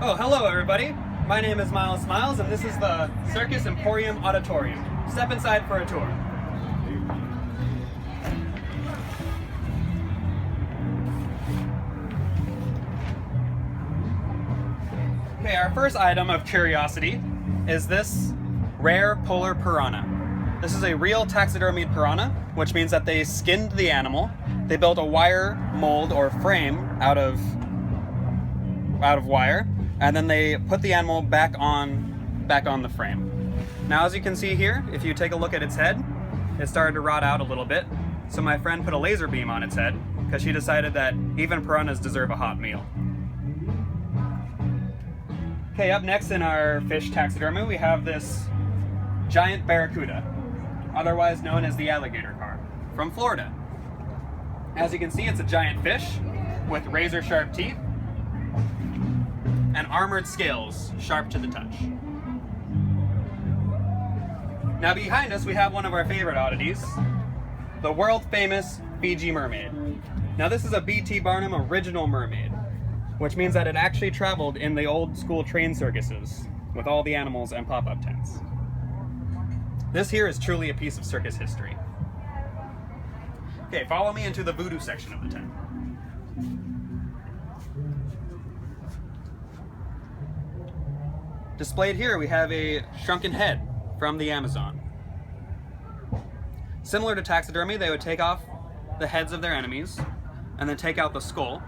Oh, hello everybody. My name is Miles Smiles and this is the Circus Emporium Odditorium. Step inside for a tour. Okay, our first item of curiosity is this rare polar piranha. This is a real taxidermied piranha, which means that they skinned the animal, they built a wire mold or frame out of wire, and then they put the animal back on the frame. Now, as you can see here, if you take a look at its head, it started to rot out a little bit. So my friend put a laser beam on its head because she decided that even piranhas deserve a hot meal. Okay, up next in our fish taxidermy, we have this giant barracuda, otherwise known as the alligator carp, from Florida. As you can see, it's a giant fish with razor-sharp teeth and armored scales sharp to the touch. Now behind us we have one of our favorite oddities, the world-famous Fiji mermaid. Now this is a B.T. Barnum original mermaid, which means that it actually traveled in the old school train circuses with all the animals and pop-up tents. This here is truly a piece of circus history. Okay, follow me into the voodoo section of the tent. Displayed here we have a shrunken head from the Amazon. Similar to taxidermy, they would take off the heads of their enemies and then take out the skull,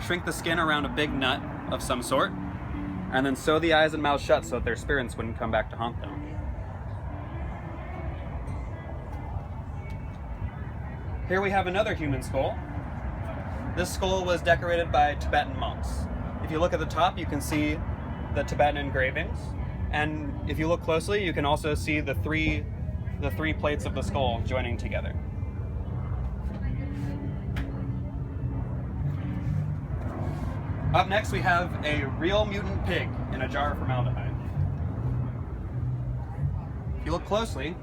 shrink the skin around a big nut of some sort, and then sew the eyes and mouth shut so that their spirits wouldn't come back to haunt them. Here we have another human skull. This skull was decorated by Tibetan monks. If you look at the top, you can see the Tibetan engravings, and if you look closely, you can also see the three plates of the skull joining together. Up next, we have a real mutant pig in a jar of formaldehyde. If you look closely,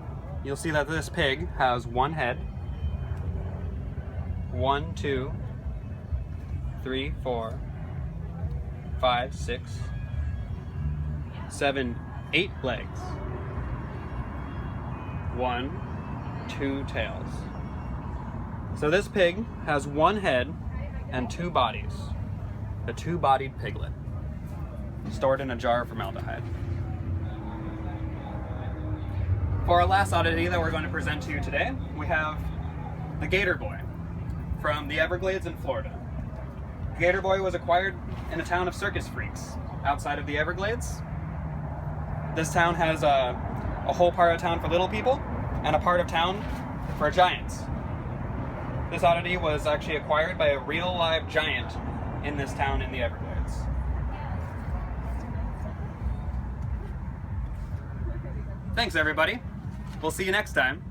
you'll see that this pig has one head, 1, 2, 3, 4, 5, 6, 7, 8 legs, 1, 2 tails. So this pig has one head and 2 bodies, a 2-bodied piglet, stored in a jar of formaldehyde. For our last oddity that we're going to present to you today, we have the Gator Boy from the Everglades in Florida. The Gator Boy was acquired in a town of circus freaks outside of the Everglades. This town has a whole part of town for little people and a part of town for giants. This oddity was actually acquired by a real live giant in this town in the Everglades. Thanks everybody. We'll see you next time.